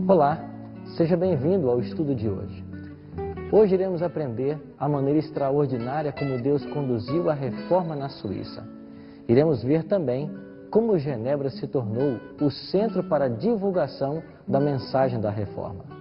Olá, seja bem-vindo ao estudo de hoje. Hoje iremos aprender a maneira extraordinária como Deus conduziu a reforma na Suíça. Iremos ver também como Genebra se tornou o centro para a divulgação da mensagem da reforma.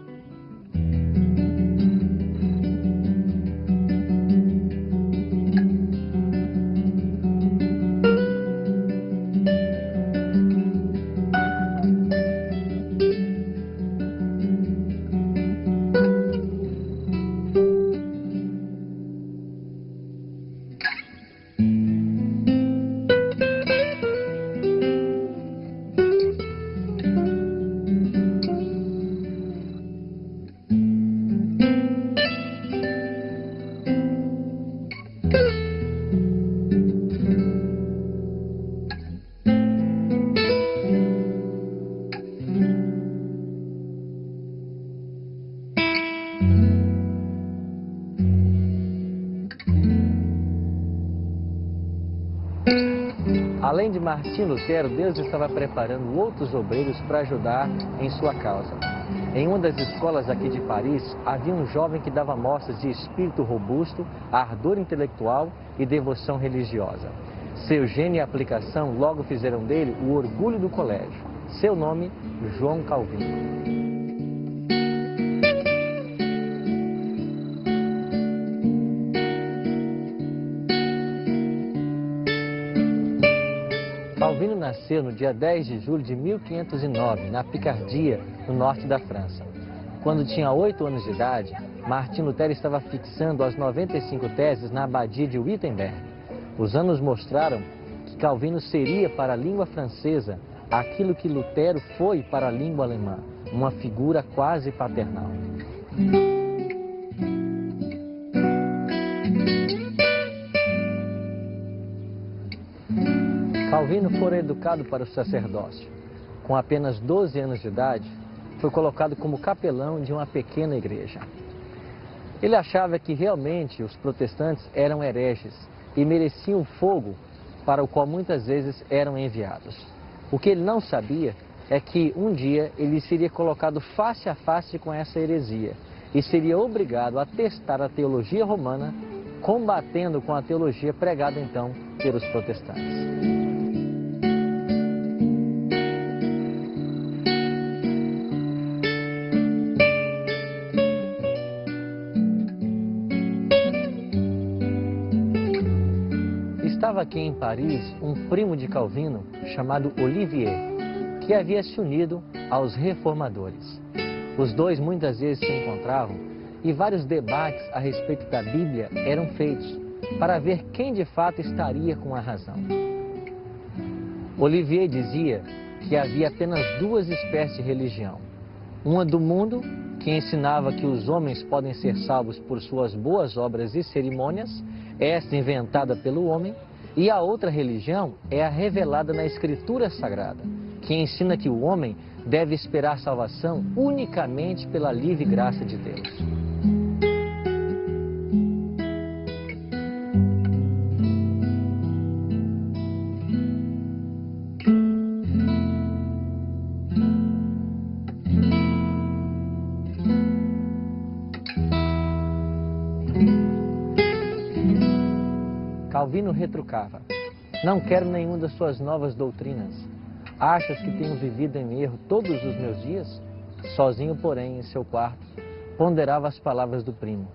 Além de Martim Lutero, Deus estava preparando outros obreiros para ajudar em sua causa. Em uma das escolas aqui de Paris, havia um jovem que dava mostras de espírito robusto, ardor intelectual e devoção religiosa. Seu gênio e aplicação logo fizeram dele o orgulho do colégio. Seu nome, João Calvino. Calvino nasceu no dia 10 de julho de 1509, na Picardia, no norte da França. Quando tinha 8 anos de idade, Martim Lutero estava fixando as 95 teses na abadia de Wittenberg. Os anos mostraram que Calvino seria para a língua francesa aquilo que Lutero foi para a língua alemã, uma figura quase paternal. Calvino fora educado para o sacerdócio. Com apenas 12 anos de idade, foi colocado como capelão de uma pequena igreja. Ele achava que realmente os protestantes eram hereges e mereciam o fogo para o qual muitas vezes eram enviados. O que ele não sabia é que um dia ele seria colocado face a face com essa heresia e seria obrigado a testar a teologia romana, combatendo com a teologia pregada então pelos protestantes. Estava aqui em Paris um primo de Calvino chamado Olivier, que havia se unido aos reformadores. Os dois muitas vezes se encontravam e vários debates a respeito da Bíblia eram feitos para ver quem de fato estaria com a razão. Olivier dizia que havia apenas duas espécies de religião. Uma do mundo, que ensinava que os homens podem ser salvos por suas boas obras e cerimônias, esta inventada pelo homem, e a outra religião é a revelada na Escritura Sagrada, que ensina que o homem deve esperar salvação unicamente pela livre graça de Deus. Calvino retrucava: "Não quero nenhuma das suas novas doutrinas. Achas que tenho vivido em erro todos os meus dias?" Sozinho, porém, em seu quarto, ponderava as palavras do primo.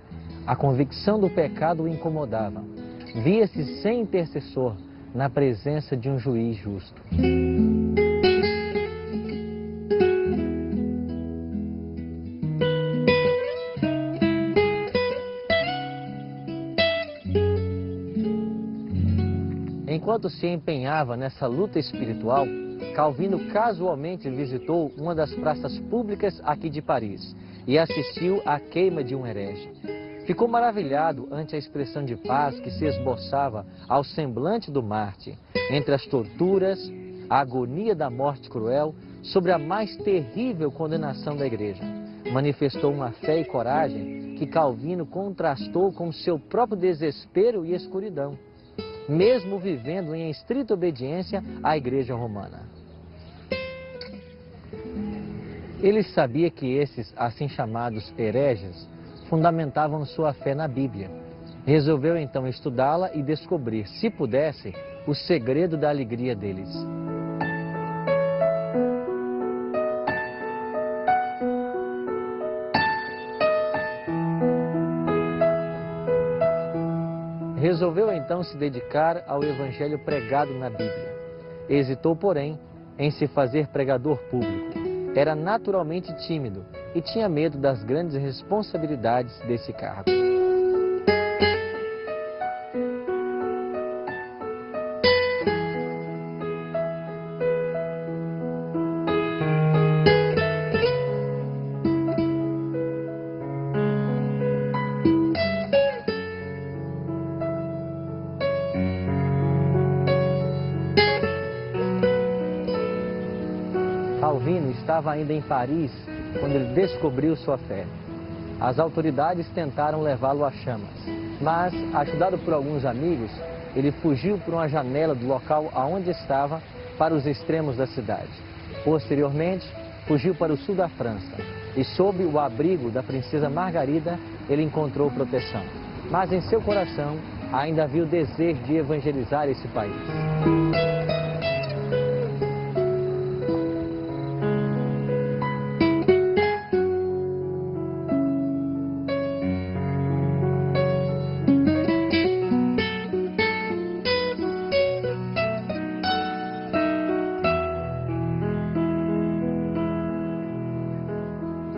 A convicção do pecado o incomodava. Via-se sem intercessor na presença de um juiz justo. Enquanto se empenhava nessa luta espiritual, Calvino casualmente visitou uma das praças públicas aqui de Paris e assistiu à queima de um herege. Ficou maravilhado ante a expressão de paz que se esboçava ao semblante do mártir, entre as torturas, a agonia da morte cruel, sobre a mais terrível condenação da igreja. Manifestou uma fé e coragem que Calvino contrastou com seu próprio desespero e escuridão, mesmo vivendo em estrita obediência à Igreja Romana. Ele sabia que esses, assim chamados hereges, fundamentavam sua fé na Bíblia. Resolveu então estudá-la e descobrir, se pudesse, o segredo da alegria deles. Resolveu então se dedicar ao evangelho pregado na Bíblia. Hesitou, porém, em se fazer pregador público. Era naturalmente tímido e tinha medo das grandes responsabilidades desse cargo. Calvino estava ainda em Paris quando ele descobriu sua fé. As autoridades tentaram levá-lo às chamas, mas, ajudado por alguns amigos, ele fugiu por uma janela do local aonde estava para os extremos da cidade. Posteriormente, fugiu para o sul da França e, sob o abrigo da princesa Margarida, ele encontrou proteção. Mas em seu coração ainda havia o desejo de evangelizar esse país.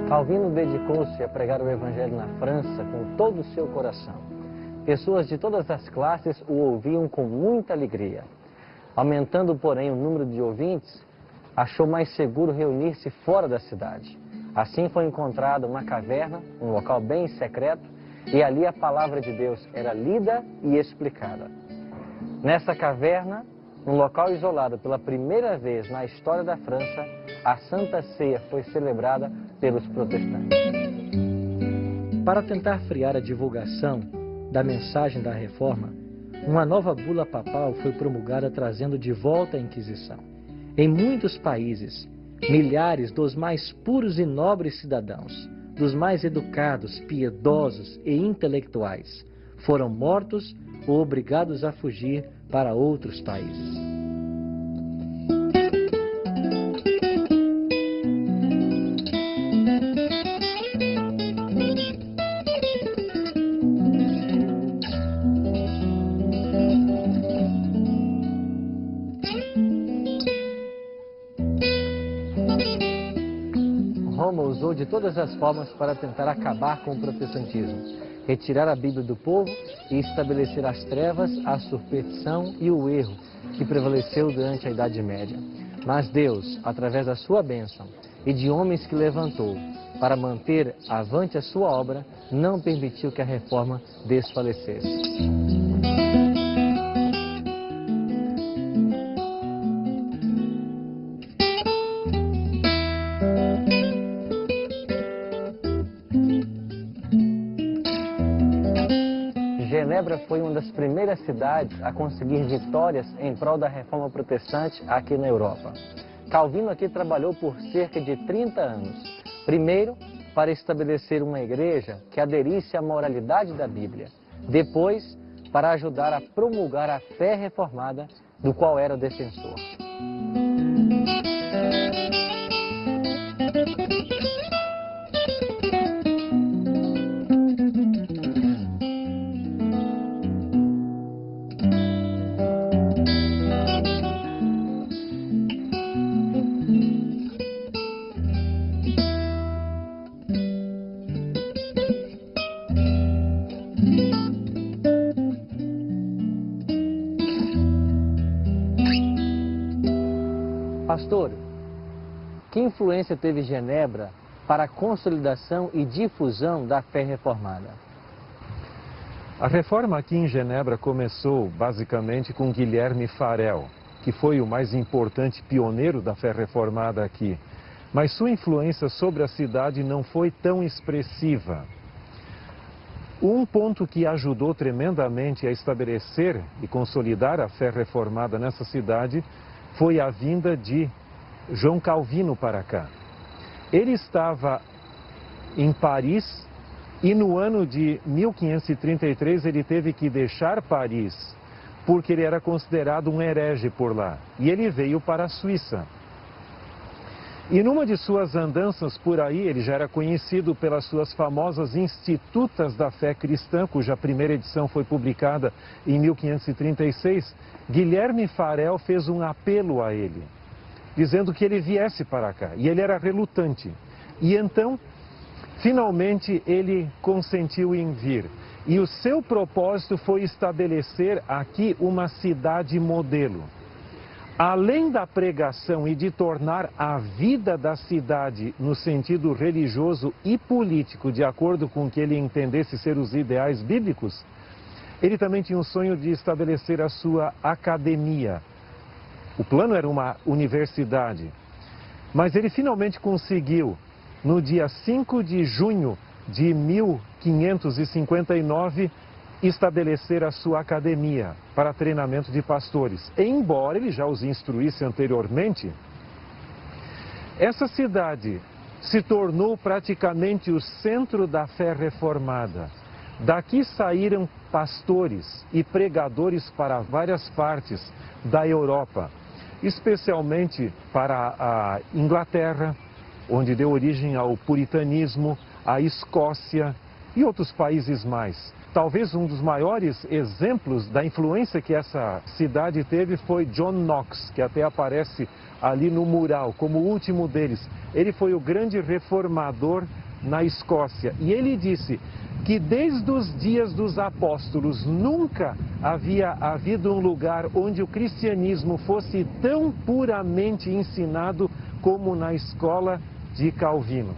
Calvino dedicou-se a pregar o Evangelho na França com todo o seu coração. Pessoas de todas as classes o ouviam com muita alegria. Aumentando, porém, o número de ouvintes, achou mais seguro reunir-se fora da cidade. Assim foi encontrada uma caverna, um local bem secreto, e ali a palavra de Deus era lida e explicada. Nessa caverna, num local isolado pela primeira vez na história da França, a Santa Ceia foi celebrada pelos protestantes. Para tentar frear a divulgação da mensagem da Reforma, uma nova bula papal foi promulgada trazendo de volta a Inquisição. Em muitos países, milhares dos mais puros e nobres cidadãos, dos mais educados, piedosos e intelectuais, foram mortos ou obrigados a fugir para outros países. Roma usou de todas as formas para tentar acabar com o protestantismo, retirar a Bíblia do povo e estabelecer as trevas, a superstição e o erro que prevaleceu durante a Idade Média. Mas Deus, através da sua bênção e de homens que levantou para manter avante a sua obra, não permitiu que a reforma desfalecesse. Genebra foi uma das primeiras cidades a conseguir vitórias em prol da reforma protestante aqui na Europa. Calvino aqui trabalhou por cerca de 30 anos. Primeiro, para estabelecer uma igreja que aderisse à moralidade da Bíblia. Depois, para ajudar a promulgar a fé reformada, do qual era defensor. Pastor, que influência teve Genebra para a consolidação e difusão da fé reformada? A reforma aqui em Genebra começou basicamente com Guilherme Farel, que foi o mais importante pioneiro da fé reformada aqui. Mas sua influência sobre a cidade não foi tão expressiva. Um ponto que ajudou tremendamente a estabelecer e consolidar a fé reformada nessa cidade foi a vinda de João Calvino para cá. Ele estava em Paris e no ano de 1533 ele teve que deixar Paris porque ele era considerado um herege por lá. E ele veio para a Suíça. E numa de suas andanças por aí, ele já era conhecido pelas suas famosas Institutas da Fé Cristã, cuja primeira edição foi publicada em 1536, Guilherme Farel fez um apelo a ele, dizendo que ele viesse para cá. E ele era relutante. E então, finalmente, ele consentiu em vir. E o seu propósito foi estabelecer aqui uma cidade modelo. Além da pregação e de tornar a vida da cidade no sentido religioso e político, de acordo com o que ele entendesse ser os ideais bíblicos, ele também tinha um sonho de estabelecer a sua academia. O plano era uma universidade, mas ele finalmente conseguiu, no dia 5 de junho de 1559, estabelecer a sua academia para treinamento de pastores. Embora ele já os instruísse anteriormente, essa cidade se tornou praticamente o centro da fé reformada. Daqui saíram pastores e pregadores para várias partes da Europa, especialmente para a Inglaterra, onde deu origem ao puritanismo, a Escócia e outros países mais. Talvez um dos maiores exemplos da influência que essa cidade teve foi John Knox, que até aparece ali no mural como o último deles. Ele foi o grande reformador na Escócia. E ele disse que desde os dias dos apóstolos nunca havia havido um lugar onde o cristianismo fosse tão puramente ensinado como na escola de Calvino.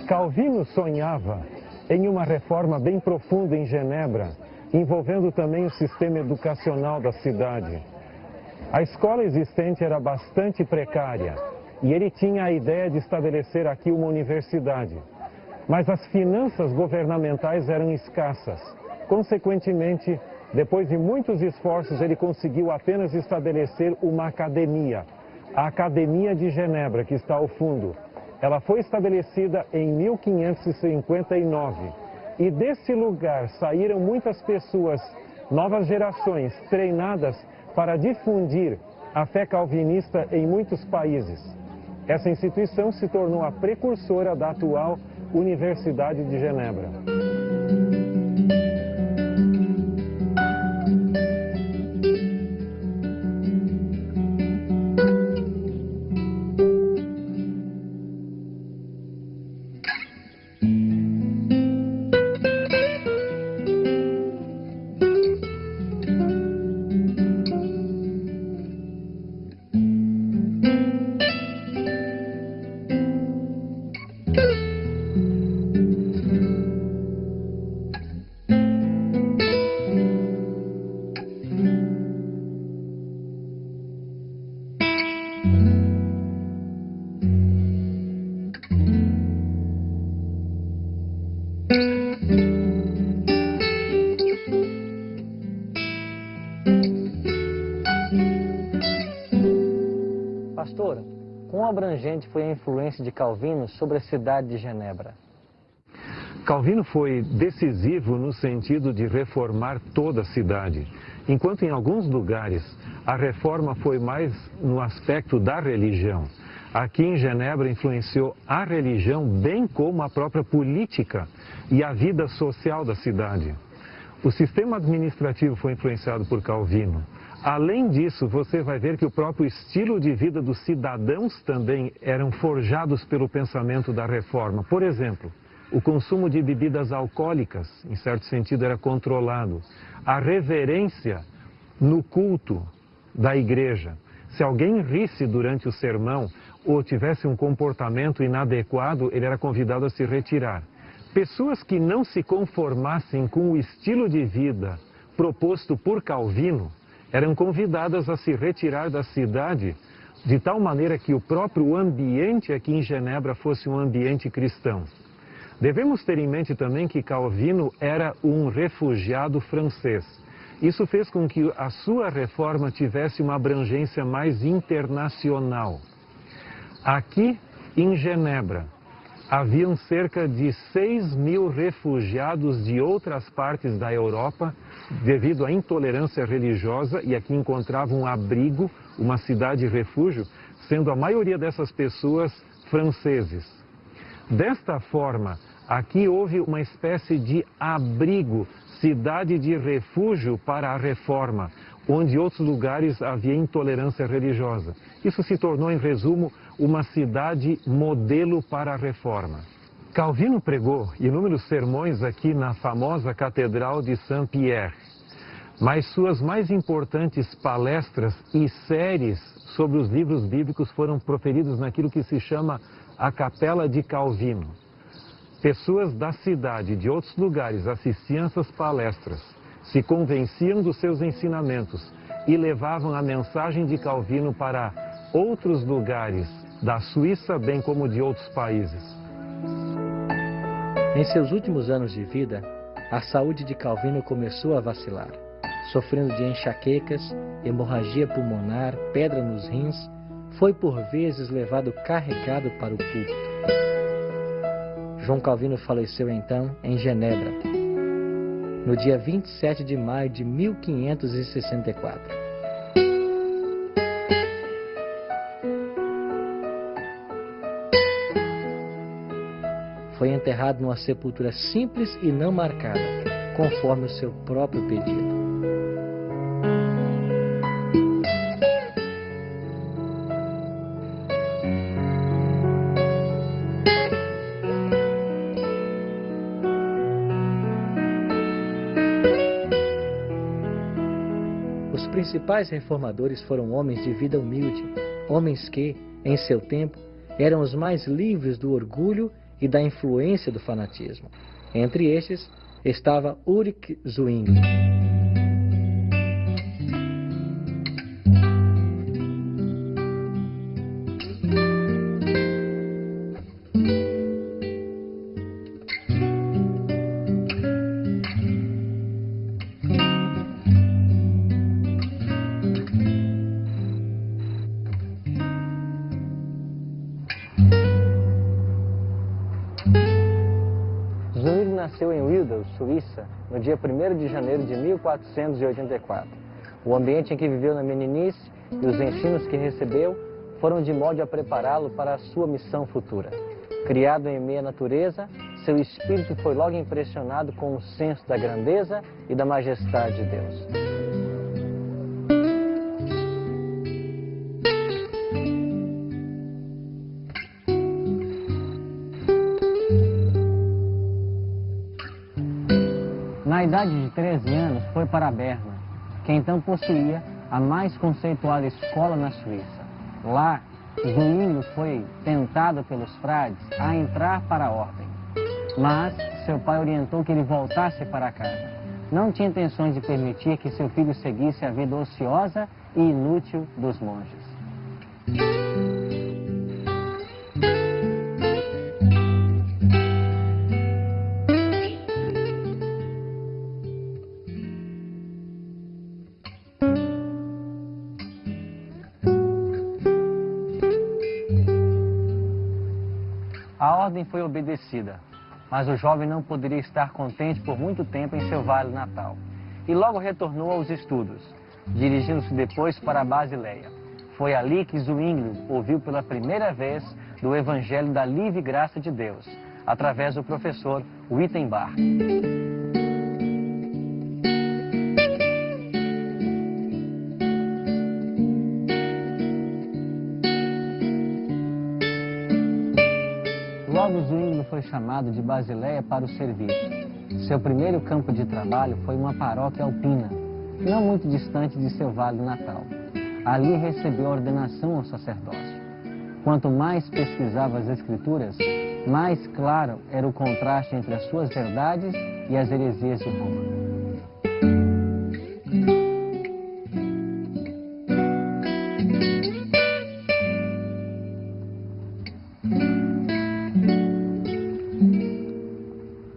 Calvino sonhava em uma reforma bem profunda em Genebra, envolvendo também o sistema educacional da cidade. A escola existente era bastante precária e ele tinha a ideia de estabelecer aqui uma universidade. Mas as finanças governamentais eram escassas. Consequentemente, depois de muitos esforços, ele conseguiu apenas estabelecer uma academia, a Academia de Genebra, que está ao fundo. Ela foi estabelecida em 1559 e desse lugar saíram muitas pessoas, novas gerações, treinadas para difundir a fé calvinista em muitos países. Essa instituição se tornou a precursora da atual Universidade de Genebra. Pastor, quão abrangente foi a influência de Calvino sobre a cidade de Genebra? Calvino foi decisivo no sentido de reformar toda a cidade, enquanto em alguns lugares a reforma foi mais no aspecto da religião. Aqui em Genebra influenciou a religião bem como a própria política e a vida social da cidade. O sistema administrativo foi influenciado por Calvino. Além disso, você vai ver que o próprio estilo de vida dos cidadãos também eram forjados pelo pensamento da reforma. Por exemplo, o consumo de bebidas alcoólicas, em certo sentido, era controlado. A reverência no culto da igreja. Se alguém risse durante o sermão ou tivesse um comportamento inadequado, ele era convidado a se retirar. Pessoas que não se conformassem com o estilo de vida proposto por Calvino eram convidadas a se retirar da cidade de tal maneira que o próprio ambiente aqui em Genebra fosse um ambiente cristão. Devemos ter em mente também que Calvino era um refugiado francês. Isso fez com que a sua reforma tivesse uma abrangência mais internacional. Aqui em Genebra, haviam cerca de 6.000 refugiados de outras partes da Europa devido à intolerância religiosa e aqui encontravam um abrigo, uma cidade-refúgio, sendo a maioria dessas pessoas franceses. Desta forma, aqui houve uma espécie de abrigo, cidade de refúgio para a reforma, onde em outros lugares havia intolerância religiosa. Isso se tornou, em resumo, uma cidade modelo para a reforma. Calvino pregou inúmeros sermões aqui na famosa Catedral de Saint-Pierre, mas suas mais importantes palestras e séries sobre os livros bíblicos foram proferidos naquilo que se chama a Capela de Calvino. Pessoas da cidade, de outros lugares, assistiam essas palestras, se convenciam dos seus ensinamentos e levavam a mensagem de Calvino para outros lugares da Suíça, bem como de outros países. Em seus últimos anos de vida, a saúde de Calvino começou a vacilar, sofrendo de enxaquecas, hemorragia pulmonar, pedra nos rins, foi por vezes levado carregado para o púlpito. João Calvino faleceu então em Genebra, no dia 27 de maio de 1564. Foi enterrado numa sepultura simples e não marcada, conforme o seu próprio pedido. Os principais reformadores foram homens de vida humilde, homens que, em seu tempo, eram os mais livres do orgulho e da influência do fanatismo. Entre estes estava Ulrich Zwingli. Zwingli nasceu em Wildau, Suíça, no dia 1º de janeiro de 1484. O ambiente em que viveu na meninice e os ensinos que recebeu foram de modo a prepará-lo para a sua missão futura. Criado em meio à natureza, seu espírito foi logo impressionado com o senso da grandeza e da majestade de Deus. Na idade de 13 anos, foi para Berna, que então possuía a mais conceituada escola na Suíça. Lá, Zwingli foi tentado pelos frades a entrar para a ordem, mas seu pai orientou que ele voltasse para casa. Não tinha intenções de permitir que seu filho seguisse a vida ociosa e inútil dos monges. A ordem foi obedecida, mas o jovem não poderia estar contente por muito tempo em seu vale natal. E logo retornou aos estudos, dirigindo-se depois para a Basileia. Foi ali que Zwingli ouviu pela primeira vez do Evangelho da Livre Graça de Deus, através do professor Wittenbach. Logo, Zwingli foi chamado de Basileia para o serviço. Seu primeiro campo de trabalho foi uma paróquia alpina, não muito distante de seu vale natal. Ali recebeu a ordenação ao sacerdócio. Quanto mais pesquisava as Escrituras, mais claro era o contraste entre as suas verdades e as heresias de Roma.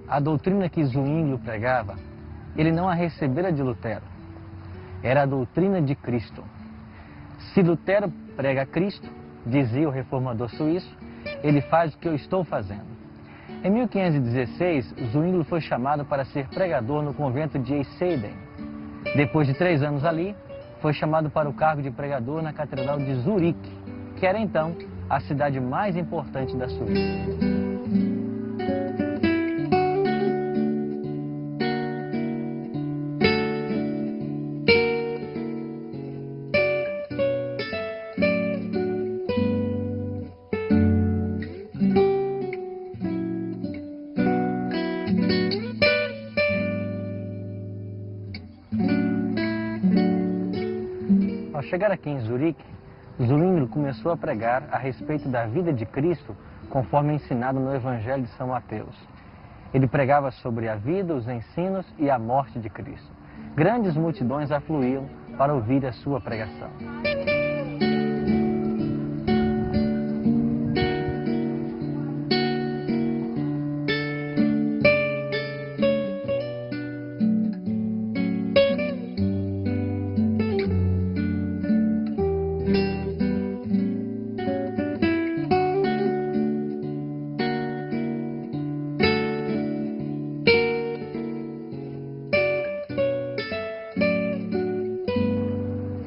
A doutrina que Zwinglio pregava, ele não a recebera de Lutero. Era a doutrina de Cristo. Se Lutero prega Cristo, dizia o reformador suíço, ele faz o que eu estou fazendo. Em 1516, Zwinglio foi chamado para ser pregador no convento de Eisleben. Depois de 3 anos ali, foi chamado para o cargo de pregador na Catedral de Zurique, que era então a cidade mais importante da Suíça. Ao chegar aqui em Zurique, Zwinglio começou a pregar a respeito da vida de Cristo conforme ensinado no Evangelho de São Mateus. Ele pregava sobre a vida, os ensinos e a morte de Cristo. Grandes multidões afluíam para ouvir a sua pregação.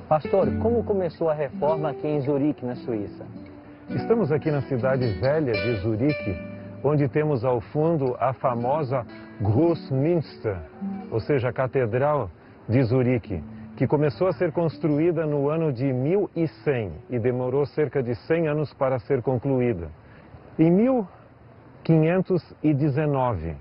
Pastor, como começou a reforma aqui em Zurique, na Suíça? Estamos aqui na cidade velha de Zurique, onde temos ao fundo a famosa Großmünster, ou seja, a Catedral de Zurique, que começou a ser construída no ano de 1100 e demorou cerca de 100 anos para ser concluída. Em 1519,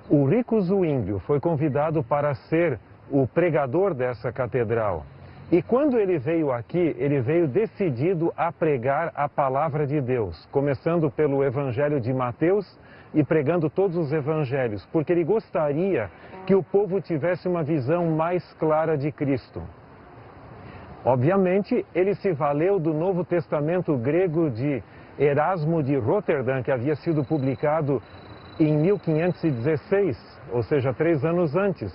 Ulrico Zwinglio foi convidado para ser o pregador dessa catedral. E quando ele veio aqui, ele veio decidido a pregar a palavra de Deus, começando pelo Evangelho de Mateus e pregando todos os evangelhos, porque ele gostaria que o povo tivesse uma visão mais clara de Cristo. Obviamente, ele se valeu do Novo Testamento grego de Erasmo de Roterdã, que havia sido publicado em 1516, ou seja, 3 anos antes.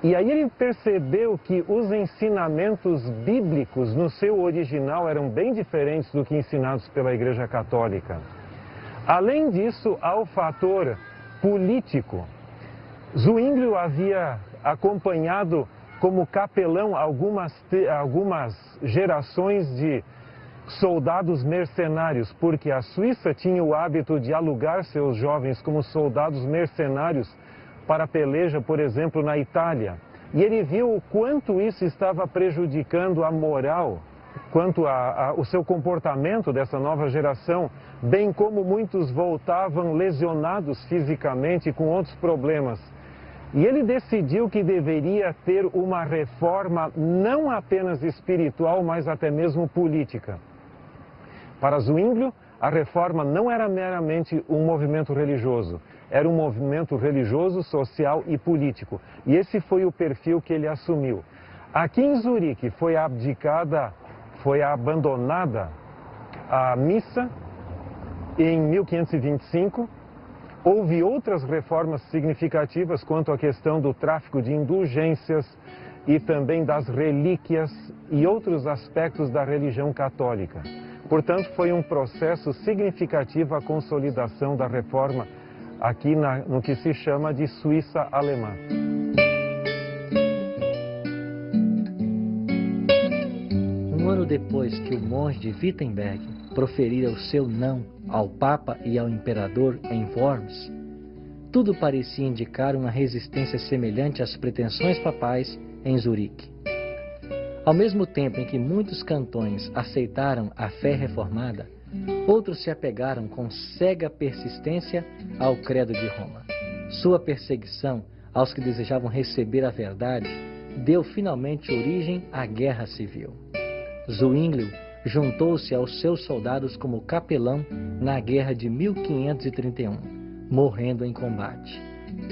E aí ele percebeu que os ensinamentos bíblicos no seu original eram bem diferentes do que ensinados pela Igreja Católica. Além disso, há o fator político. Zwinglio havia acompanhado como capelão algumas gerações de soldados mercenários, porque a Suíça tinha o hábito de alugar seus jovens como soldados mercenários para a peleja, por exemplo, na Itália. E ele viu o quanto isso estava prejudicando a moral, quanto o seu comportamento dessa nova geração, bem como muitos voltavam lesionados fisicamente com outros problemas. E ele decidiu que deveria ter uma reforma não apenas espiritual, mas até mesmo política. Para Zwinglio, a reforma não era meramente um movimento religioso, era um movimento religioso, social e político. E esse foi o perfil que ele assumiu. Aqui em Zurique foi abandonada a missa em 1525. Houve outras reformas significativas quanto à questão do tráfico de indulgências e também das relíquias e outros aspectos da religião católica. Portanto, foi um processo significativo a consolidação da reforma aqui no que se chama de Suíça Alemã. Um ano depois que o monge de Wittenberg proferira o seu não ao Papa e ao Imperador em Worms, tudo parecia indicar uma resistência semelhante às pretensões papais em Zurique. Ao mesmo tempo em que muitos cantões aceitaram a fé reformada, outros se apegaram com cega persistência ao credo de Roma. Sua perseguição aos que desejavam receber a verdade deu finalmente origem à guerra civil. Zwinglio juntou-se aos seus soldados como capelão na guerra de 1531, morrendo em combate.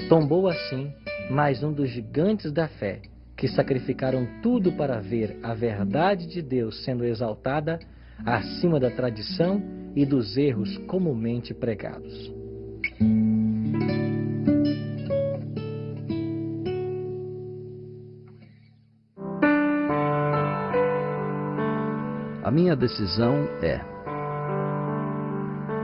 Tombou assim mais um dos gigantes da fé, que sacrificaram tudo para ver a verdade de Deus sendo exaltada acima da tradição e dos erros comumente pregados. A minha decisão é: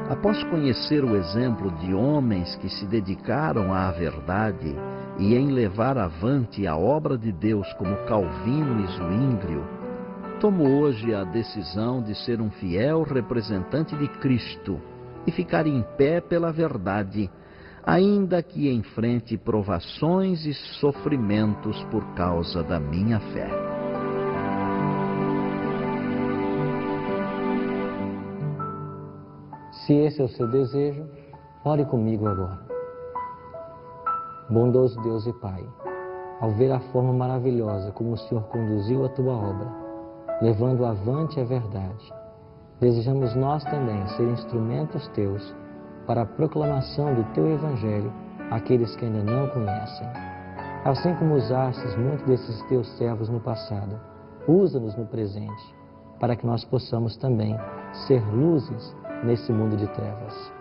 após conhecer o exemplo de homens que se dedicaram à verdade e em levar avante a obra de Deus como Calvino e Zwinglio, tomo hoje a decisão de ser um fiel representante de Cristo e ficar em pé pela verdade, ainda que enfrente provações e sofrimentos por causa da minha fé. Se esse é o seu desejo, ore comigo agora. Bondoso Deus e Pai, ao ver a forma maravilhosa como o Senhor conduziu a Tua obra, levando avante a verdade, desejamos nós também ser instrumentos Teus para a proclamação do Teu Evangelho àqueles que ainda não conhecem. Assim como usastes muitos desses Teus servos no passado, usa-nos no presente, para que nós possamos também ser luzes nesse mundo de trevas.